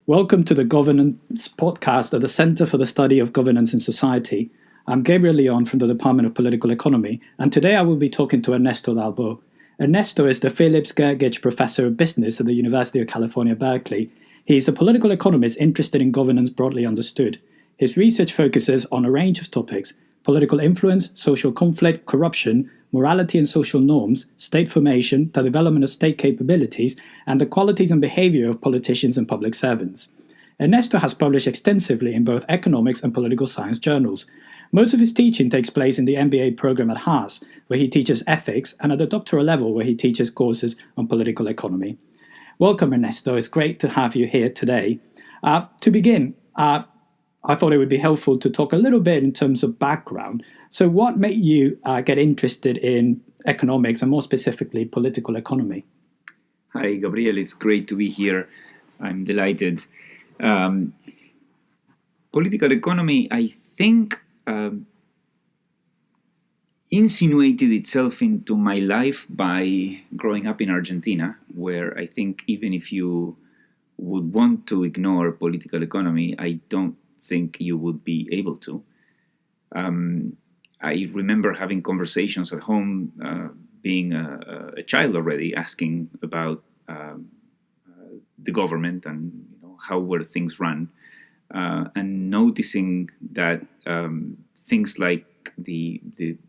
Welcome to the Governance podcast at the Center for the Study of Governance in Society. I'm Gabriel Leon from the Department of Political Economy, and today I will be talking to Ernesto Dal Bo. Ernesto is the Phillips Girgich Professor of Business at the University of California, Berkeley. He is a political economist interested in governance broadly understood. His research focuses on a range of topics: political influence, social conflict, corruption, morality and social norms, state formation, the development of state capabilities, and the qualities and behavior of politicians and public servants. Ernesto has published extensively in both economics and political science journals. Most of his teaching takes place in the MBA program at Haas, where he teaches ethics, and at the doctoral level, where he teaches courses on political economy. Welcome, Ernesto. It's great to have you here today. To begin, I thought it would be helpful to talk a little bit in terms of background. So what made you get interested in economics and more specifically political economy? Hi, Gabriel. It's great to be here. I'm delighted. Political economy, I think, insinuated itself into my life by growing up in Argentina, where I think even if you would want to ignore political economy, I don't think you would be able to. I remember having conversations at home, being a child already, asking about the government and how were things run, and noticing that things like the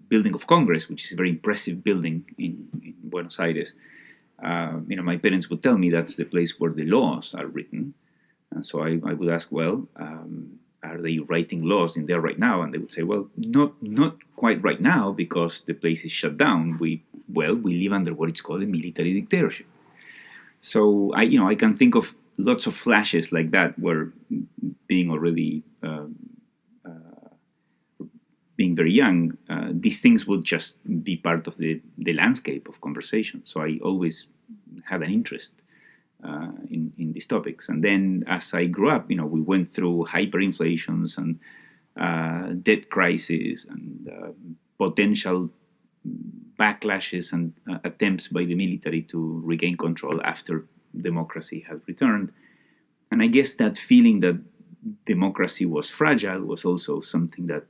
building of Congress, which is a very impressive building in Buenos Aires, my parents would tell me that's the place where the laws are written. And so I would ask, well, are they writing laws in there right now? And they would say, well, not quite right now because the place is shut down. We live under what is called a military dictatorship. So I can think of lots of flashes like that where being already being very young, these things would just be part of the landscape of conversation. So I always had an interest in these topics. And then as I grew up, we went through hyperinflations and debt crisis and potential backlashes and attempts by the military to regain control after democracy had returned. And I guess that feeling that democracy was fragile was also something that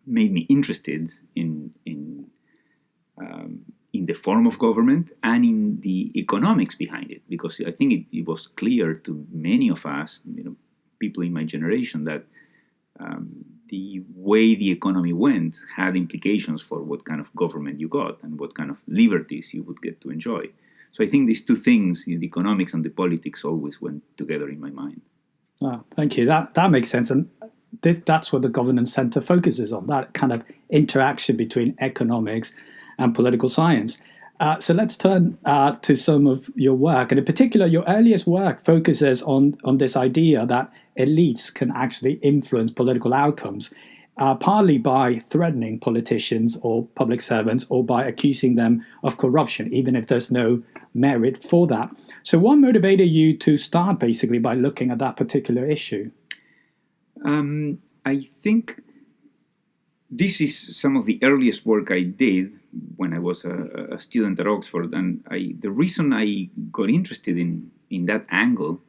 made me interested in the form of government and in the economics behind it, because I think it was clear to many of us, people in my generation, that the way the economy went had implications for what kind of government you got and what kind of liberties you would get to enjoy. So I think these two things, the economics and the politics, always went together in my mind. Oh, thank you. That makes sense. And that's what the Governance Center focuses on, that kind of interaction between economics and political science. So let's turn to some of your work. And in particular, your earliest work focuses on this idea that elites can actually influence political outcomes, partly by threatening politicians or public servants or by accusing them of corruption, even if there's no merit for that. So what motivated you to start basically by looking at that particular issue? I think this is some of the earliest work I did when I was a student at Oxford, and the reason I got interested in that angle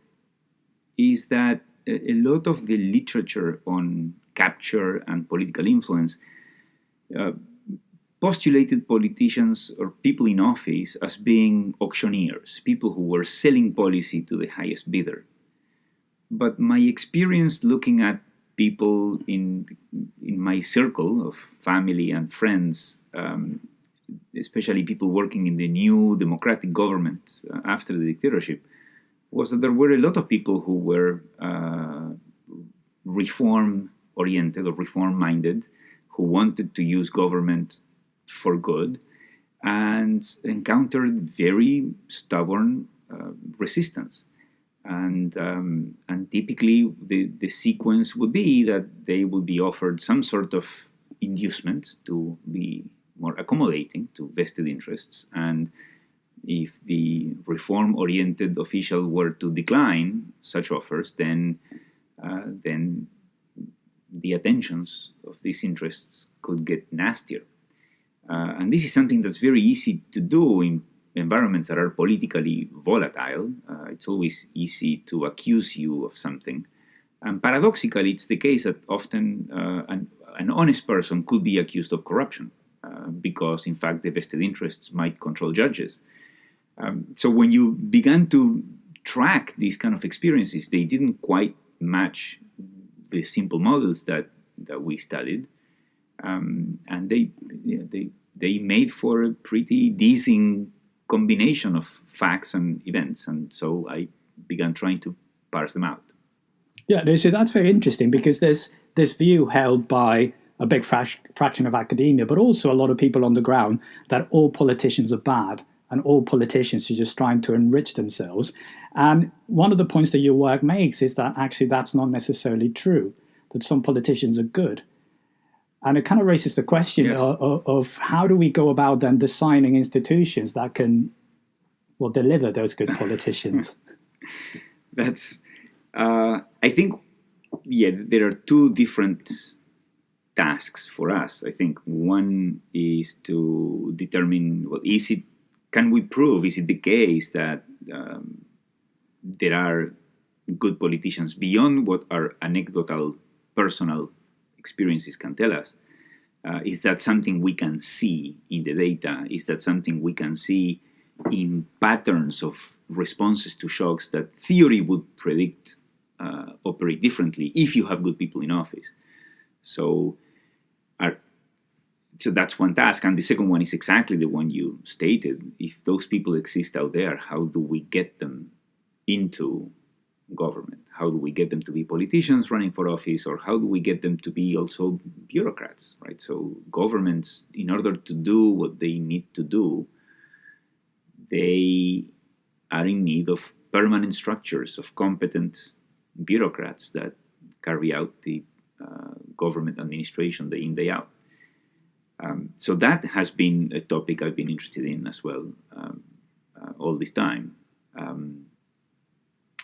is that a lot of the literature on capture and political influence postulated politicians or people in office as being auctioneers, people who were selling policy to the highest bidder. But my experience looking at people in my circle of family and friends, especially people working in the new democratic government after the dictatorship, was that there were a lot of people who were reform-oriented or reform-minded, who wanted to use government for good, and encountered very stubborn resistance. And typically the sequence would be that they would be offered some sort of inducement to be more accommodating to vested interests, and if the reform-oriented official were to decline such offers, then the attentions of these interests could get nastier. And this is something that's very easy to do in environments that are politically volatile, it's always easy to accuse you of something. And paradoxically, it's the case that often an honest person could be accused of corruption because, in fact, the vested interests might control judges. So when you began to track these kind of experiences, they didn't quite match the simple models that we studied, and they made for a pretty decent combination of facts and events, and so I began trying to parse them out. Yeah, so that's very interesting because there's this view held by a big fraction of academia, but also a lot of people on the ground, that all politicians are bad and all politicians are just trying to enrich themselves. And one of the points that your work makes is that actually that's not necessarily true, that some politicians are good. And it kind of raises the question of how do we go about then designing institutions that can, well, deliver those good politicians? That's, I think, there are two different tasks for us. I think one is to determine, well, can we prove, is it the case that there are good politicians beyond what our anecdotal personal experiences can tell us? Is that something we can see in the data? Is that something we can see in patterns of responses to shocks that theory would predict operate differently if you have good people in office? So that's one task. And the second one is exactly the one you stated. If those people exist out there, how do we get them into government? How do we get them to be politicians running for office, or how do we get them to be also bureaucrats, right? So governments, in order to do what they need to do, they are in need of permanent structures of competent bureaucrats that carry out the government administration day in, day out. So that has been a topic I've been interested in as well all this time.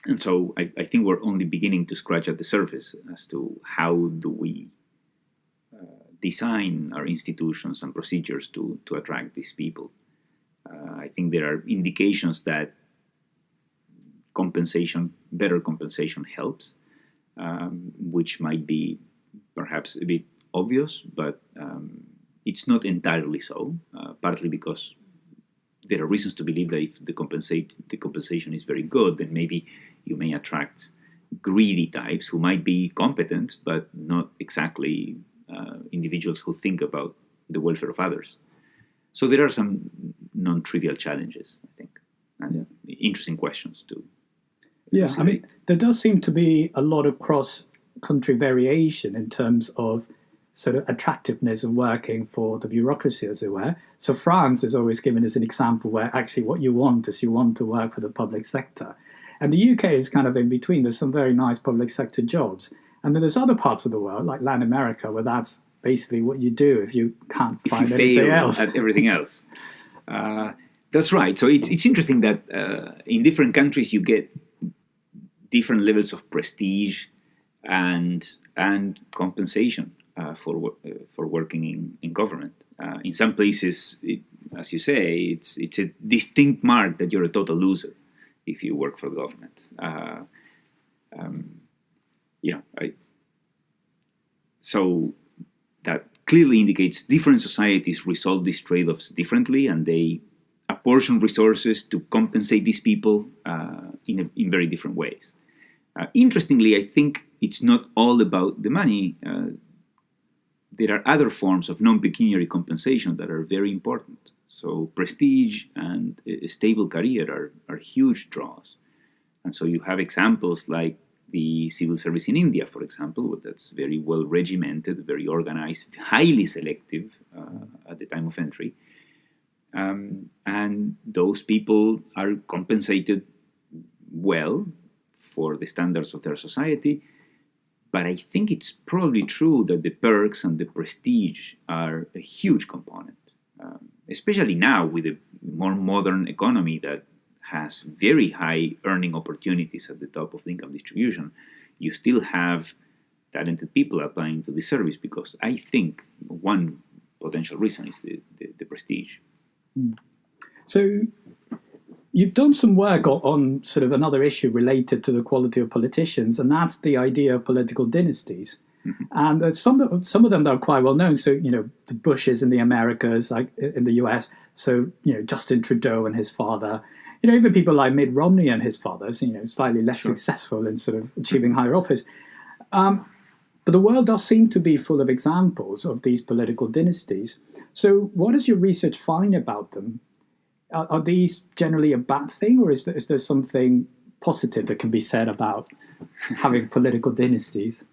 And so I think we're only beginning to scratch at the surface as to how do we design our institutions and procedures to attract these people. I think there are indications that better compensation helps, which might be perhaps a bit obvious, but it's not entirely so, partly because there are reasons to believe that if the compensation is very good, then maybe you may attract greedy types who might be competent, but not exactly individuals who think about the welfare of others. So there are some non-trivial challenges, I think, and interesting questions too. Yeah, I mean, there does seem to be a lot of cross-country variation in terms of sort of attractiveness of working for the bureaucracy, as it were. So France is always given as an example where actually what you want is you want to work for the public sector. And the UK is kind of in between. There's some very nice public sector jobs. And then there's other parts of the world, like Latin America, where that's basically what you do if you can't find anything else. At everything else. That's right. So it's interesting that in different countries you get different levels of prestige and compensation for working in government. In some places, as you say, it's a distinct mark that you're a total loser if you work for the government. So that clearly indicates different societies resolve these trade-offs differently, and they apportion resources to compensate these people in very different ways. Interestingly, I think it's not all about the money. There are other forms of non-pecuniary compensation that are very important. So prestige and a stable career are huge draws. And so you have examples like the civil service in India, for example, that's very well regimented, very organized, highly selective at the time of entry. And those people are compensated well for the standards of their society. But I think it's probably true that the perks and the prestige are a huge component, especially now with a more modern economy that has very high earning opportunities at the top of the income distribution. You still have talented people applying to this service because I think one potential reason is the prestige. So You've done some work on sort of another issue related to the quality of politicians, and that's the idea of political dynasties. And some of them are quite well known. So, the Bushes in the Americas, like in the US. So, Justin Trudeau and his father. Even people like Mitt Romney and his father, slightly less successful in sort of achieving higher office. But the world does seem to be full of examples of these political dynasties. So, what does your research find about them? Are these generally a bad thing, or is there something positive that can be said about having political dynasties?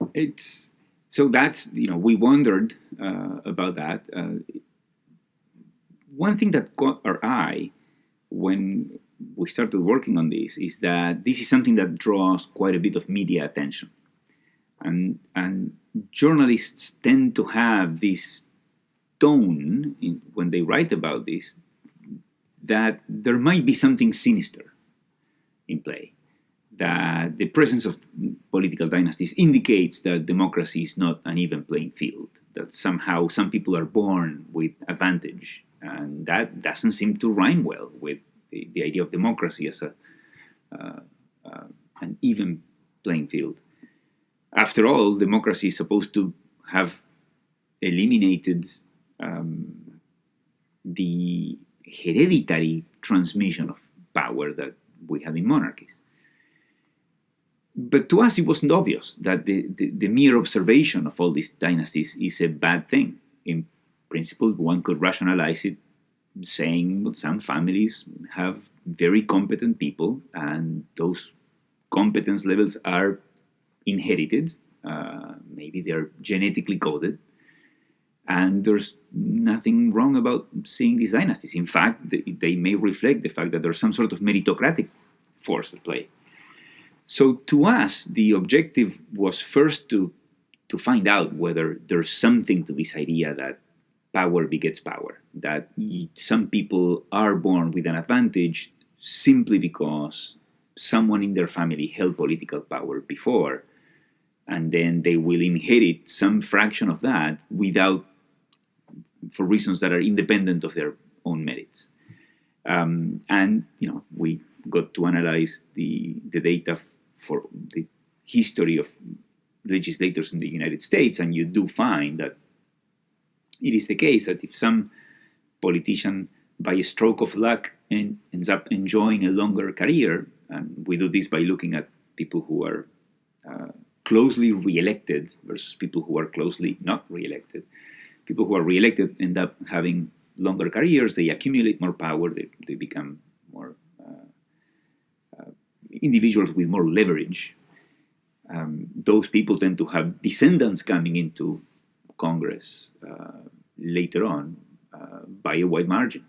So that's, we wondered about that. One thing that caught our eye when we started working on this is that this is something that draws quite a bit of media attention. And journalists tend to have this tone when they write about this, that there might be something sinister in play, that the presence of political dynasties indicates that democracy is not an even playing field, that somehow some people are born with advantage, and that doesn't seem to rhyme well with the idea of democracy as an even playing field. After all, democracy is supposed to have eliminated the hereditary transmission of power that we had in monarchies. But to us, it wasn't obvious that the mere observation of all these dynasties is a bad thing. In principle, one could rationalize it saying that some families have very competent people, and those competence levels are inherited. Maybe they're genetically coded. And there's nothing wrong about seeing these dynasties. In fact, they may reflect the fact that there's some sort of meritocratic force at play. So to us, the objective was first to find out whether there's something to this idea that power begets power, that some people are born with an advantage simply because someone in their family held political power before, and then they will inherit some fraction of that for reasons that are independent of their own merits. And we got to analyze the data for the history of legislators in the United States, and you do find that it is the case that if some politician, by a stroke of luck, ends up enjoying a longer career, and we do this by looking at people who are closely re-elected versus people who are closely not re-elected. People who are re-elected end up having longer careers, they accumulate more power, they become more individuals with more leverage. Those people tend to have descendants coming into Congress later on by a wide margin.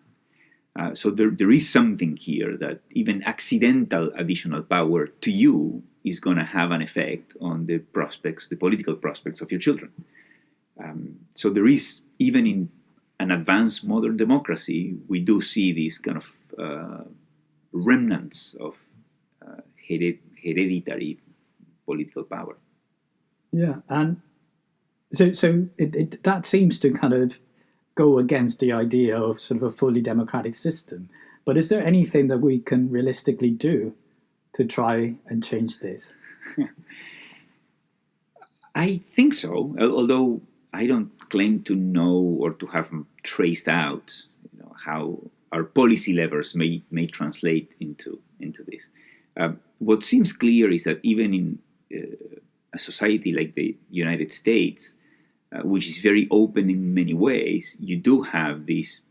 So there is something here that even accidental additional power to you is going to have an effect on the political prospects of your children. So there is, even in an advanced modern democracy, we do see these kind of remnants of hereditary political power. Yeah, and so that seems to kind of go against the idea of sort of a fully democratic system. But is there anything that we can realistically do to try and change this? I think so, although I don't claim to know or to have traced out how our policy levers may translate into this. What seems clear is that even in a society like the United States, which is very open in many ways, you do have this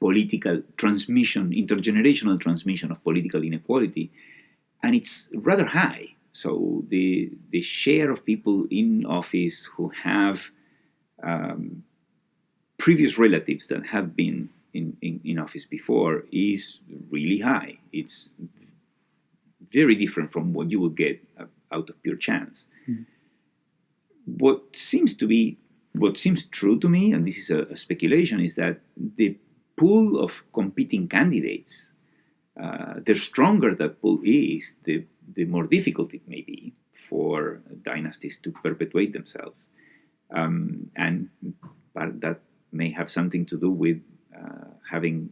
political transmission, intergenerational transmission of political inequality, and it's rather high. So the share of people in office who have previous relatives that have been in office before is really high. It's very different from what you would get out of pure chance. Mm. What seems true to me, and this is a speculation, is that the pool of competing candidates, the stronger that pool is, the more difficult it may be for dynasties to perpetuate themselves. And that may have something to do with having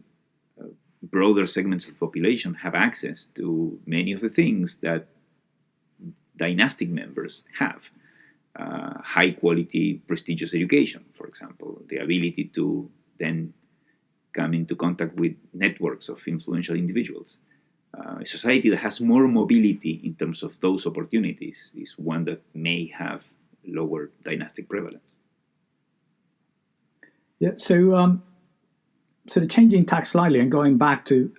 broader segments of the population have access to many of the things that dynastic members have. High quality, prestigious education, for example, the ability to then come into contact with networks of influential individuals. A society that has more mobility in terms of those opportunities is one that may have lower dynastic prevalence. Yeah, so sort of changing tack slightly and going back to,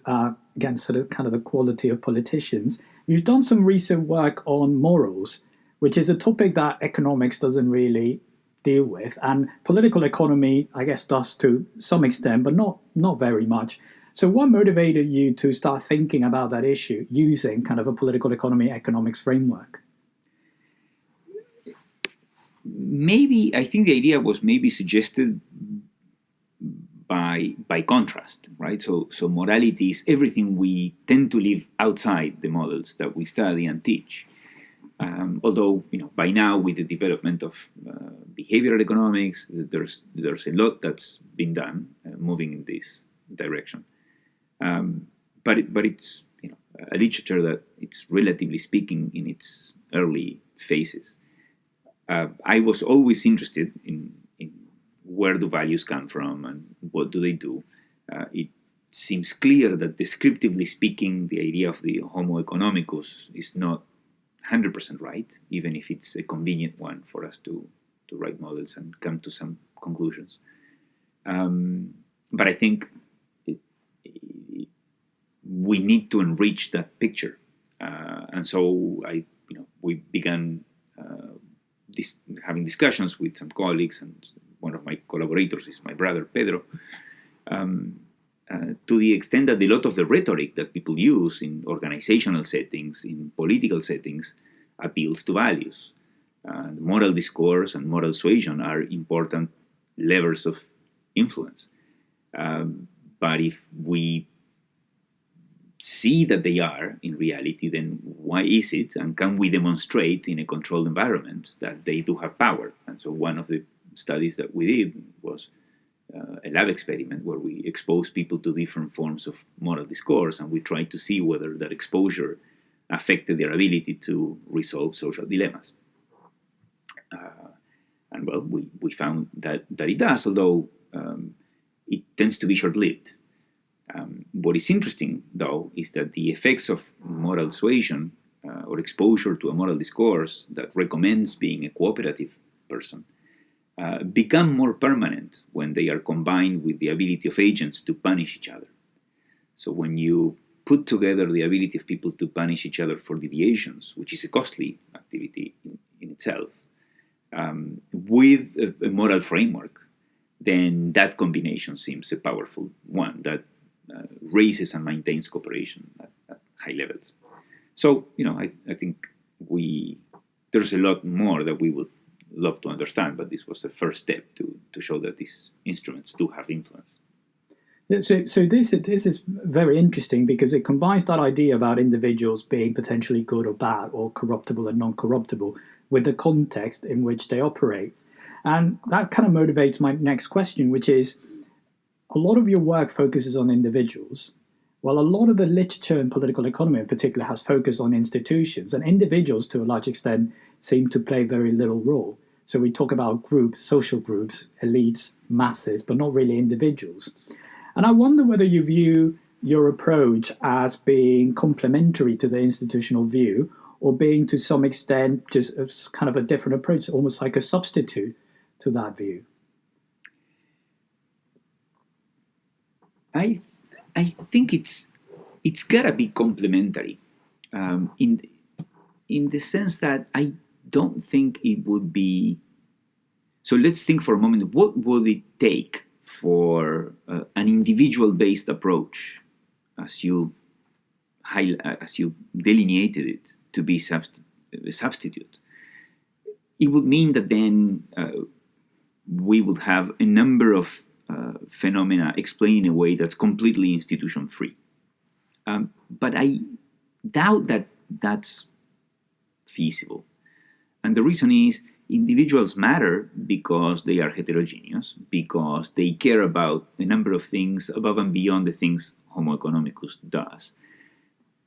again, sort of kind of the quality of politicians, you've done some recent work on morals, which is a topic that economics doesn't really deal with, and political economy, I guess, does to some extent, but not very much. So what motivated you to start thinking about that issue using kind of a political economy economics framework? Maybe, I think the idea was maybe suggested by contrast, right? So morality is everything we tend to live outside the models that we study and teach. Although, by now with the development of behavioral economics, there's a lot that's been done moving in this direction. But it's a literature that it's relatively speaking in its early phases. I was always interested in where do values come from and what do they do. It seems clear that descriptively speaking, the idea of the Homo economicus is not 100% right, even if it's a convenient one for us to write models and come to some conclusions. But I think we need to enrich that picture, and so we began having discussions with some colleagues, and one of my collaborators is my brother Pedro. To the extent that a lot of the rhetoric that people use in organizational settings, in political settings, appeals to values. Moral discourse and moral suasion are important levers of influence. But if we see that they are in reality, then why is it? And can we demonstrate in a controlled environment that they do have power? And so one of the studies that we did was a lab experiment where we exposed people to different forms of moral discourse, and we tried to see whether that exposure affected their ability to resolve social dilemmas. And well, we found that it does, although it tends to be short-lived. What is interesting, though, is that the effects of moral suasion or exposure to a moral discourse that recommends being a cooperative person become more permanent when they are combined with the ability of agents to punish each other. So when you put together the ability of people to punish each other for deviations, which is a costly activity in itself, with a moral framework, then that combination seems a powerful one that raises and maintains cooperation at high levels. So, I think there's a lot more that we would love to understand, but this was the first step to show that these instruments do have influence. So this is very interesting because it combines that idea about individuals being potentially good or bad or corruptible and non-corruptible with the context in which they operate. And that kind of motivates my next question, which is, a lot of your work focuses on individuals, while a lot of the literature in political economy in particular has focused on institutions, and individuals to a large extent seem to play very little role. So we talk about groups, social groups, elites, masses, but not really individuals. And I wonder whether you view your approach as being complementary to the institutional view or being to some extent just kind of a different approach, almost like a substitute to that view. I think it's gotta be complementary, in the sense that I don't think it would be. So let's think for a moment. What would it take for an individual-based approach, as you delineated it, to be a substitute? It would mean that then we would have a number of phenomena explained in a way that's completely institution-free. But I doubt that that's feasible. And the reason is individuals matter because they are heterogeneous, because they care about a number of things above and beyond the things Homo economicus does.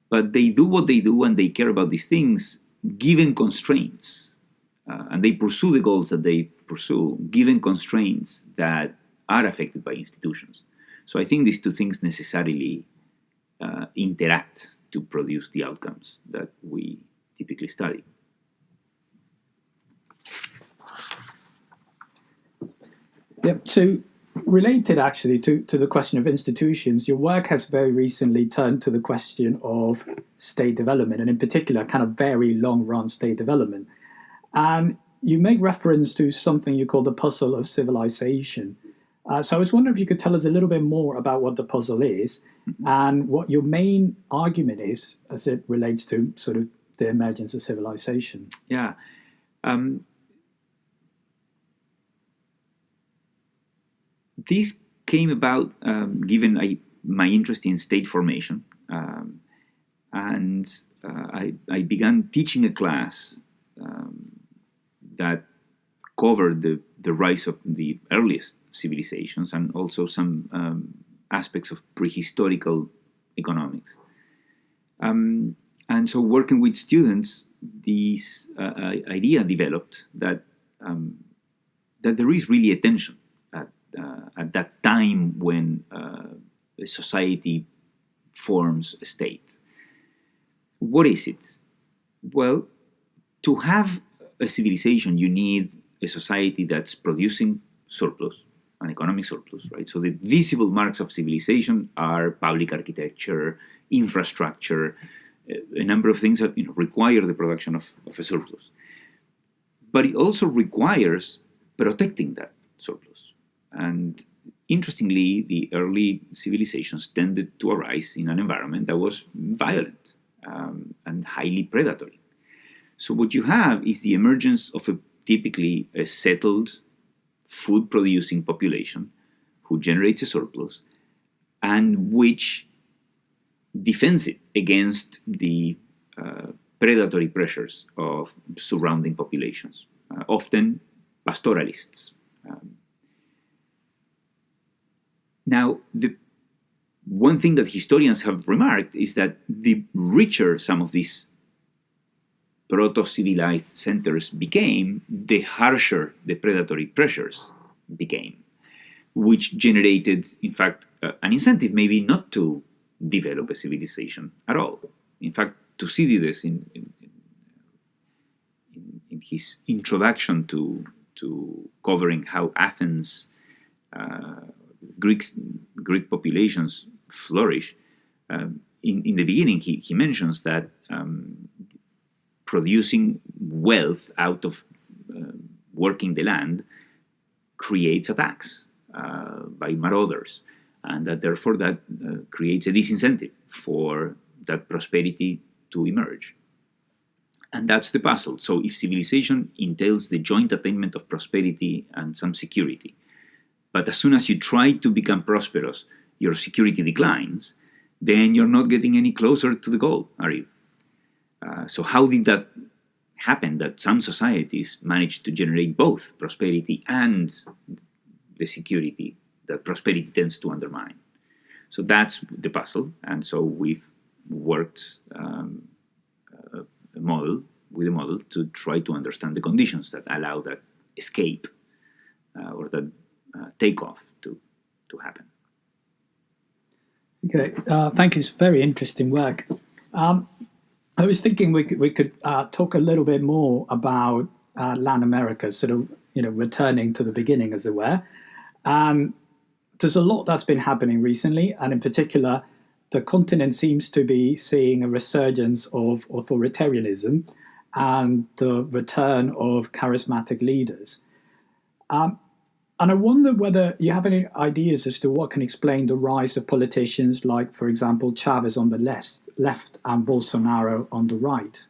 But they do what they do and they care about these things given constraints. And they pursue the goals that they pursue given constraints that are affected by institutions. So I think these two things necessarily interact to produce the outcomes that we typically study. Yeah, so related actually to the question of institutions, your work has very recently turned to the question of state development, and in particular, kind of very long-run state development. And you make reference to something you call the puzzle of civilization. So I was wondering if you could tell us a little bit more about what the puzzle is and what your main argument is as it relates to sort of the emergence of civilization. Yeah. This came about given my interest in state formation. And I began teaching a class that covered the rise of the earliest civilizations and also some aspects of prehistorical economics. And so working with students, this idea developed that there is really a tension at that time when a society forms a state. What is it? Well, to have a civilization, you need a society that's producing surplus, an economic surplus, right? So the visible marks of civilization are public architecture, infrastructure, a number of things that require the production of a surplus. But it also requires protecting that surplus. And interestingly, the early civilizations tended to arise in an environment that was violent and highly predatory. So what you have is the emergence of typically a settled food-producing population who generates a surplus and which defends it against the predatory pressures of surrounding populations, often pastoralists. Now, the one thing that historians have remarked is that the richer some of these proto-civilized centers became, the harsher the predatory pressures became, which generated, in fact, an incentive maybe not to develop a civilization at all. In fact, Thucydides, in his introduction to covering how Athens, Greek populations flourish, in the beginning he mentions that producing wealth out of working the land creates attacks by marauders, and that therefore that creates a disincentive for that prosperity to emerge. And that's the puzzle. So if civilization entails the joint attainment of prosperity and some security, but as soon as you try to become prosperous, your security declines, then you're not getting any closer to the goal, are you? So how did that happen, that some societies managed to generate both prosperity and the security that prosperity tends to undermine? So that's the puzzle. And so we've worked with a model to try to understand the conditions that allow that escape or that takeoff to happen. Okay, thank you. It's very interesting work. I was thinking we could talk a little bit more about Latin America, sort of returning to the beginning, as it were. There's a lot that's been happening recently, and in particular, the continent seems to be seeing a resurgence of authoritarianism and the return of charismatic leaders. And I wonder whether you have any ideas as to what can explain the rise of politicians like, for example, Chavez on the left and Bolsonaro on the right.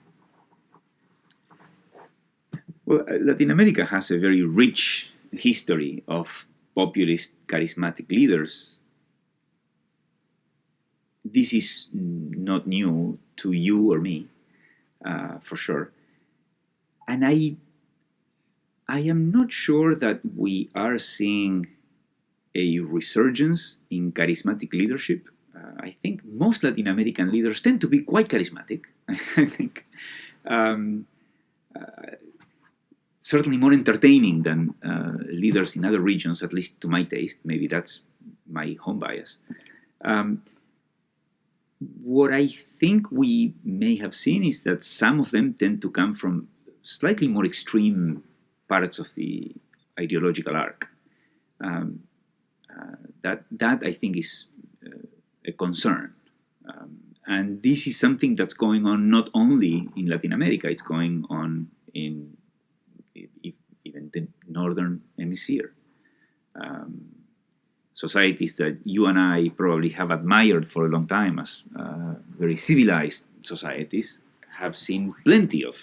Well, Latin America has a very rich history of populist, charismatic leaders. This is not new to you or me, for sure. And I am not sure that we are seeing a resurgence in charismatic leadership. I think most Latin American leaders tend to be quite charismatic. I think certainly more entertaining than leaders in other regions, at least to my taste. Maybe that's my home bias. What I think we may have seen is that some of them tend to come from slightly more extreme parts of the ideological arc. That I think is a concern. And this is something that's going on not only in Latin America, it's going on in even the Northern Hemisphere. Societies that you and I probably have admired for a long time as very civilized societies have seen plenty of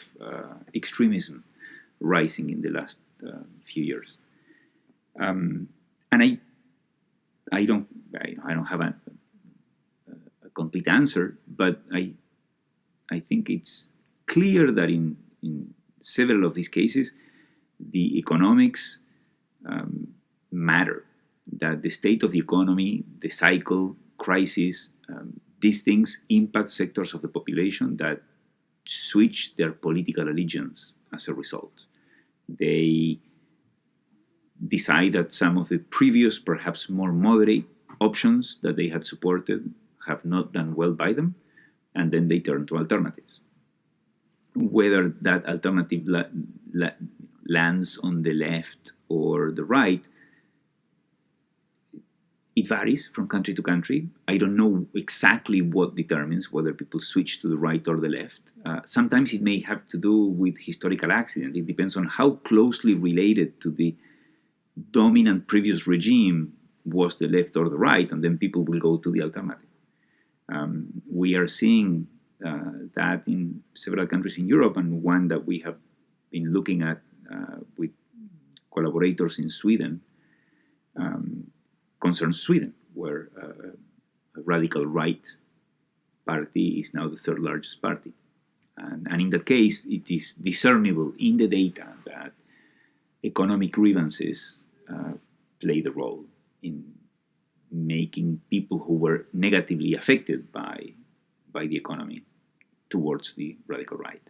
extremism rising in the last few years. And I don't have a complete answer, but I think it's clear that in several of these cases, the economics matter. That the state of the economy, the cycle, crisis, these things impact sectors of the population that switch their political allegiance as a result. They decide that some of the previous, perhaps more moderate options that they had supported have not done well by them, and then they turn to alternatives. Whether that alternative lands on the left or the right, it varies from country to country. I don't know exactly what determines whether people switch to the right or the left. Sometimes it may have to do with historical accident. It depends on how closely related to the dominant previous regime was the left or the right, and then people will go to the alternative. We are seeing that in several countries in Europe, and one that we have been looking at with collaborators in Sweden concerns Sweden, where a radical right party is now the third largest party. And in that case, it is discernible in the data that economic grievances play the role in making people who were negatively affected by the economy towards the radical right.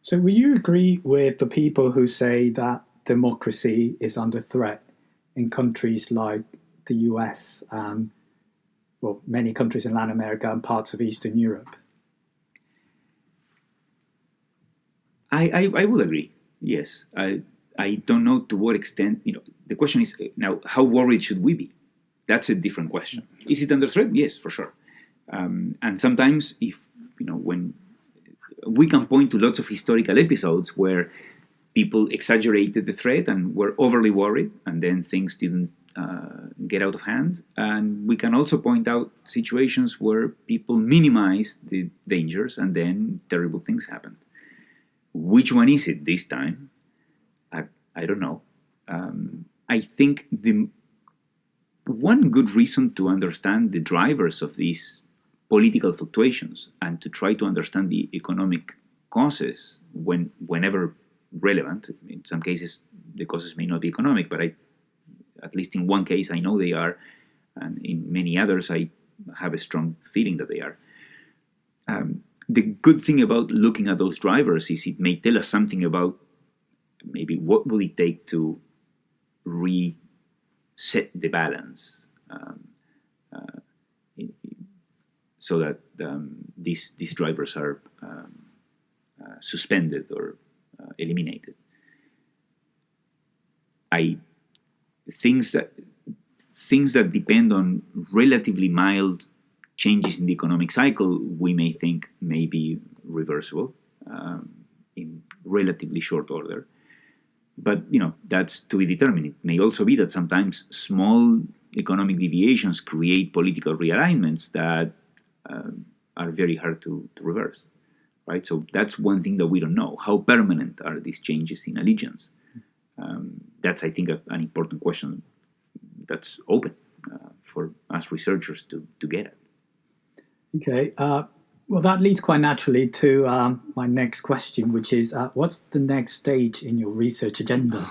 So will you agree with the people who say that democracy is under threat in countries like the US and, well, many countries in Latin America and parts of Eastern Europe? I would agree, yes. I don't know to what extent, the question is now, how worried should we be? That's a different question. Is it under threat? Yes, for sure. And sometimes when we can point to lots of historical episodes where people exaggerated the threat and were overly worried, and then things didn't get out of hand. And we can also point out situations where people minimized the dangers and then terrible things happened. Which one is it this time? I don't know. I think the one good reason to understand the drivers of these political fluctuations and to try to understand the economic causes whenever relevant. In some cases, the causes may not be economic, but at least in one case, I know they are, and in many others, I have a strong feeling that they are. The good thing about looking at those drivers is it may tell us something about maybe what will it take to reset the balance so that these drivers are suspended or eliminated. Things that depend on relatively mild changes in the economic cycle, we may think may be reversible in relatively short order. But that's to be determined. It may also be that sometimes small economic deviations create political realignments that are very hard to reverse. Right? So that's one thing that we don't know. How permanent are these changes in allegiance? That's, I think, an important question that's open for us researchers to get at. Okay. Well, that leads quite naturally to my next question, which is, what's the next stage in your research agenda?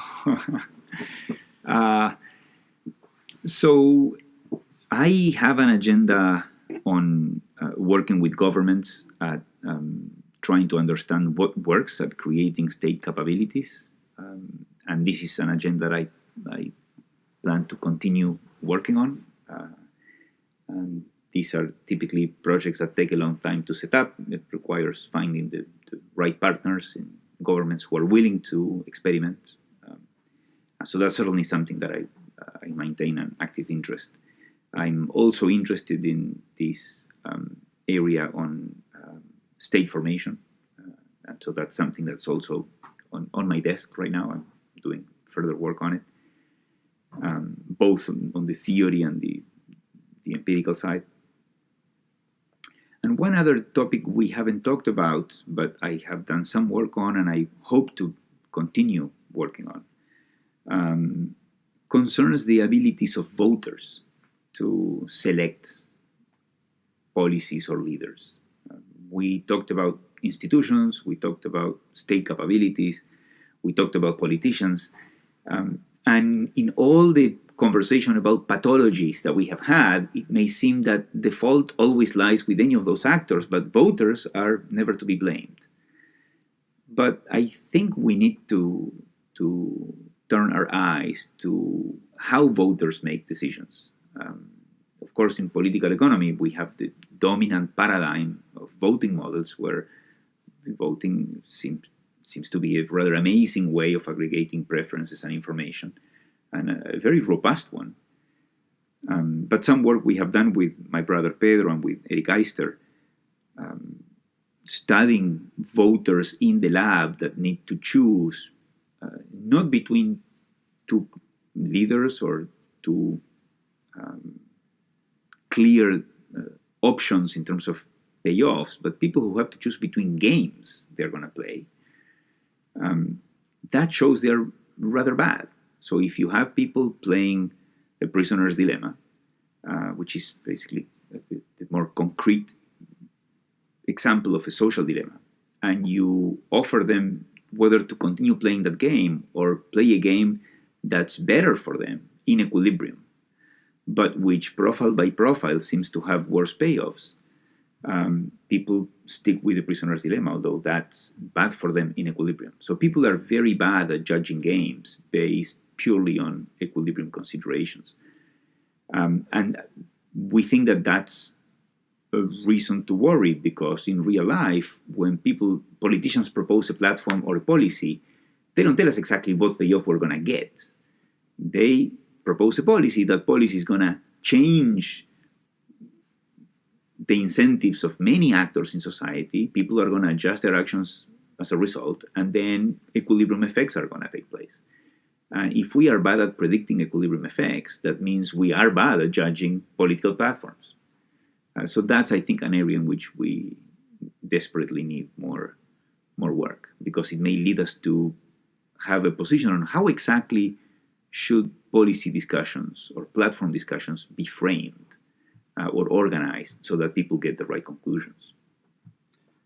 So I have an agenda on working with governments at trying to understand what works at creating state capabilities. And this is an agenda that I plan to continue working on. And these are typically projects that take a long time to set up. It requires finding the right partners in governments who are willing to experiment. So that's certainly something that I maintain an active interest. I'm also interested in this area on state formation. And so that's something that's also on my desk right now. I'm doing further work on it, both on the theory and the empirical side. And one other topic we haven't talked about, but I have done some work on and I hope to continue working on, concerns the abilities of voters to select policies or leaders. We talked about institutions, we talked about state capabilities, we talked about politicians, and in all the conversation about pathologies that we have had, it may seem that the fault always lies with any of those actors, but voters are never to be blamed. But I think we need to turn our eyes to how voters make decisions. Of course, in political economy, we have the dominant paradigm of voting models where voting seems to be a rather amazing way of aggregating preferences and information, and a very robust one. But some work we have done with my brother Pedro and with Eric Eister, studying voters in the lab that need to choose not between two leaders or two clear options in terms of payoffs, but people who have to choose between games they're going to play. That shows they're rather bad. So if you have people playing a prisoner's dilemma, which is basically a more concrete example of a social dilemma, and you offer them whether to continue playing that game or play a game that's better for them in equilibrium, but which profile by profile seems to have worse payoffs, people stick with the prisoner's dilemma, although that's bad for them in equilibrium. So people are very bad at judging games based purely on equilibrium considerations. And we think that that's a reason to worry, because in real life, when politicians propose a platform or a policy, they don't tell us exactly what payoff we're going to get. They propose a policy. That policy is going to change the incentives of many actors in society. People are going to adjust their actions as a result, and then equilibrium effects are going to take place. And if we are bad at predicting equilibrium effects, that means we are bad at judging political platforms. So that's, I think, an area in which we desperately need more work, because it may lead us to have a position on how exactly should policy discussions or platform discussions be framed or organized so that people get the right conclusions.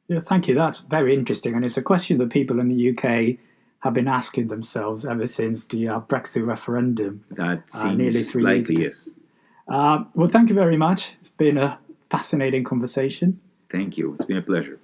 Yeah, thank you. That's very interesting. And it's a question that people in the UK have been asking themselves ever since the Brexit referendum. That seems nearly 3 years likely, ago. yes. Well, thank you very much. It's been a fascinating conversation. Thank you. It's been a pleasure.